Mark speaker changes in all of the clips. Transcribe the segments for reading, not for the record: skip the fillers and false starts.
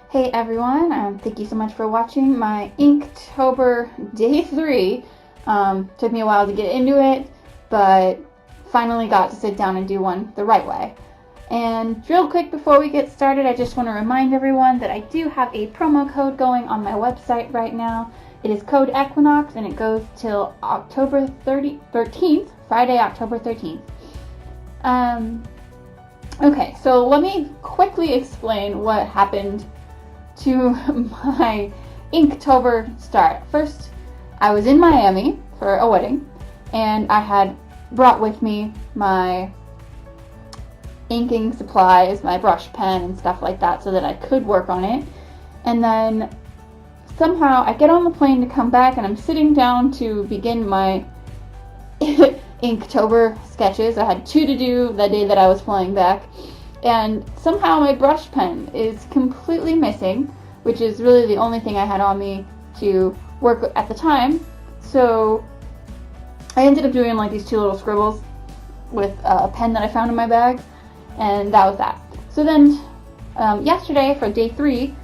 Speaker 1: Hey everyone, thank you so much for watching my Inktober Day 3. Took me a while to get into it, but finally got to sit down and do one the right way. And real quick before we get started, I just want to remind everyone that I do have a promo code going on my website right now. It is code Equinox and it goes till October 13th, Friday, October 13th. Okay, so let me quickly explain what happened to my Inktober start. First, I was in Miami for a wedding, and I had brought with me my inking supplies, my brush pen and stuff like that, so that I could work on it. And then somehow I get on the plane to come back, and I'm sitting down to begin my Inktober sketches. I had 2 to do the day that I was flying back, and somehow my brush pen is completely missing, which is really the only thing I had on me to work at the time. So I ended up doing like these 2 little scribbles with a pen that I found in my bag, and that was that. So then yesterday for day 3,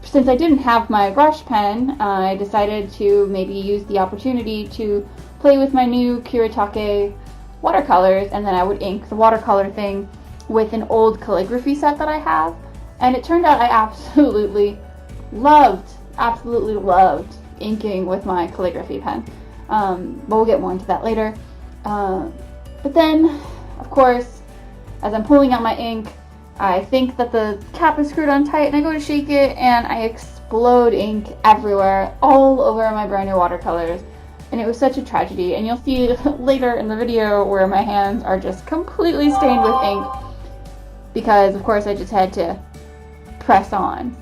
Speaker 1: since I didn't have my brush pen, I decided to maybe use the opportunity to play with my new Kuretake watercolors, and then I would ink the watercolor thing with an old calligraphy set that I have. And it turned out I absolutely loved inking with my calligraphy pen. But we'll get more into that later. But then, of course, as I'm pulling out my ink, I think that the cap is screwed on tight, and I go to shake it, and I explode ink everywhere, all over my brand new watercolors. And it was such a tragedy. And you'll see later in the video where my hands are just completely stained with ink, because of course I just had to press on.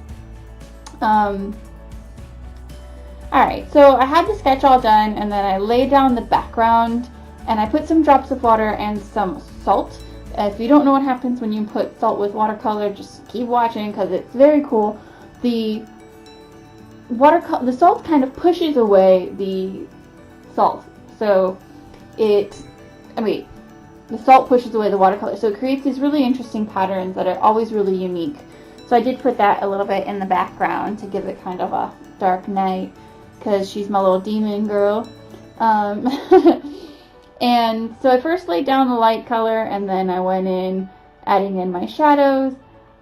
Speaker 1: Alright, so I had the sketch all done, and then I laid down the background, and I put some drops of water and some salt. If you don't know what happens when you put salt with watercolor, just keep watching because it's very cool. The salt kind of pushes away the salt, so the salt pushes away the watercolor, so it creates these really interesting patterns that are always really unique. So I did put that a little bit in the background to give it kind of a dark night, because she's my little demon girl. And so I first laid down the light color, and then I went in adding in my shadows.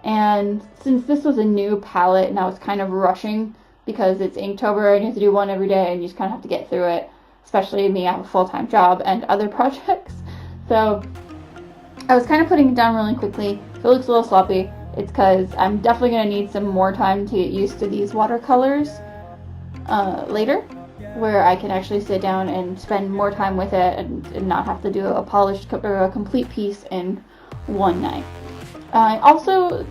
Speaker 1: And since this was a new palette and I was kind of rushing because it's Inktober and you have to do one every day and you just kind of have to get through it, especially me, I have a full-time job and other projects. So I was kind of putting it down really quickly. If it looks a little sloppy, it's because I'm definitely going to need some more time to get used to these watercolors later, where I can actually sit down and spend more time with it and not have to do a polished or a complete piece in one night. Also,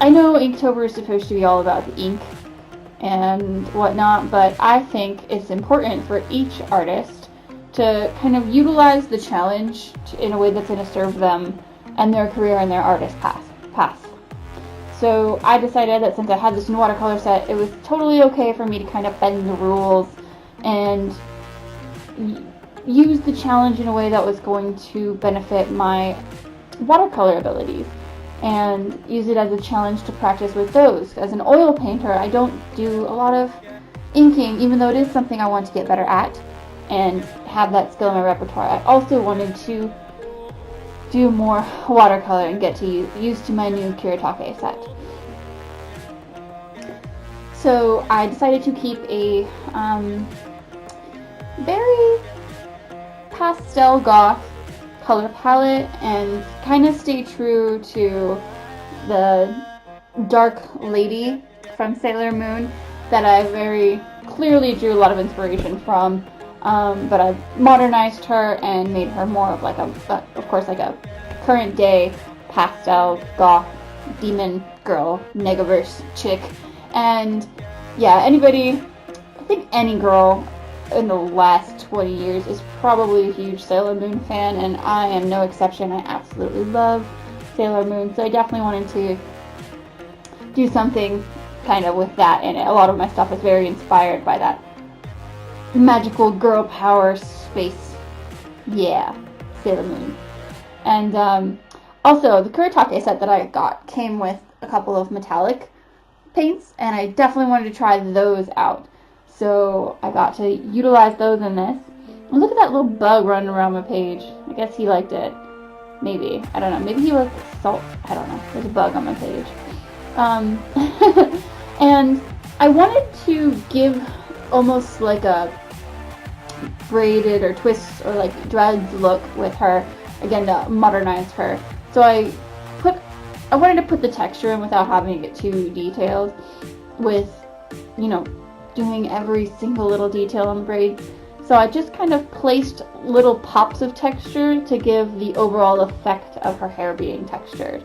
Speaker 1: I know Inktober is supposed to be all about the ink and whatnot, but I think it's important for each artist to kind of utilize the challenge in a way that's going to serve them and their career and their artist path. So I decided that since I had this new watercolor set, it was totally okay for me to kind of bend the rules and use the challenge in a way that was going to benefit my watercolor abilities, and use it as a challenge to practice with those. As an oil painter, I don't do a lot of inking, even though it is something I want to get better at and have that skill in my repertoire. I also wanted to do more watercolor and get to used to my new Kuretake set. So I decided to keep a very pastel goth color palette and kind of stay true to the dark lady from Sailor Moon that I very clearly drew a lot of inspiration from, but I've modernized her and made her more of like of course like a current day pastel goth demon girl negaverse chick. And yeah, I think any girl in the last 20 years is probably a huge Sailor Moon fan, and I am no exception. I absolutely love Sailor Moon, so I definitely wanted to do something kind of with that in it. A lot of my stuff is very inspired by that magical girl power space. Yeah, Sailor Moon. And Also, the Kuretake set that I got came with a couple of metallic paints, and I definitely wanted to try those out. So I got to utilize those in this. And look at that little bug running around my page. I guess he liked it. Maybe. I don't know. Maybe he liked salt. I don't know. There's a bug on my page. And I wanted to give almost like a braided or twist or like dreads look with her, again, to modernize her. So I wanted to put the texture in without having to get too detailed with, you know, doing every single little detail on the braids. So I just kind of placed little pops of texture to give the overall effect of her hair being textured.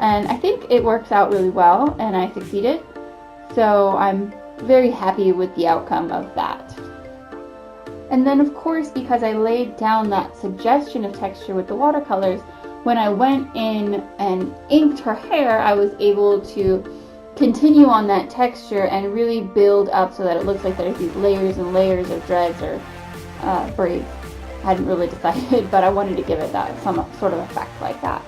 Speaker 1: And I think it works out really well, and I succeeded. So I'm very happy with the outcome of that. And then, of course, because I laid down that suggestion of texture with the watercolors, when I went in and inked her hair, I was able to continue on that texture and really build up so that it looks like there's these layers and layers of dreads or braids. I hadn't really decided, but I wanted to give it that some sort of effect like that.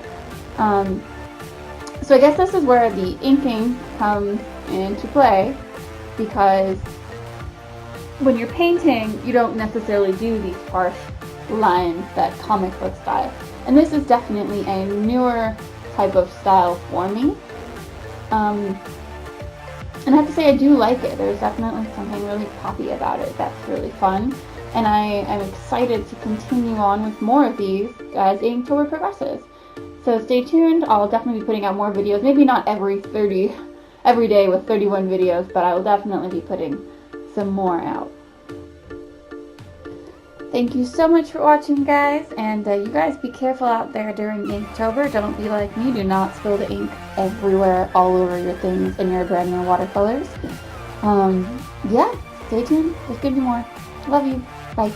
Speaker 1: So I guess this is where the inking comes into play, because when you're painting, you don't necessarily do these harsh lines that comic book style. And this is definitely a newer type of style for me. And I have to say I do like it. There's definitely something really poppy about it that's really fun. And I am excited to continue on with more of these as Inktober progresses. So stay tuned. I'll definitely be putting out more videos. Maybe not every day with 31 videos, but I will definitely be putting some more out. Thank you so much for watching, guys, and you guys be careful out there during Inktober. Don't be like me. Do not spill the ink everywhere, all over your things and your brand new watercolors. Yeah, stay tuned. There's gonna be more. Love you. Bye.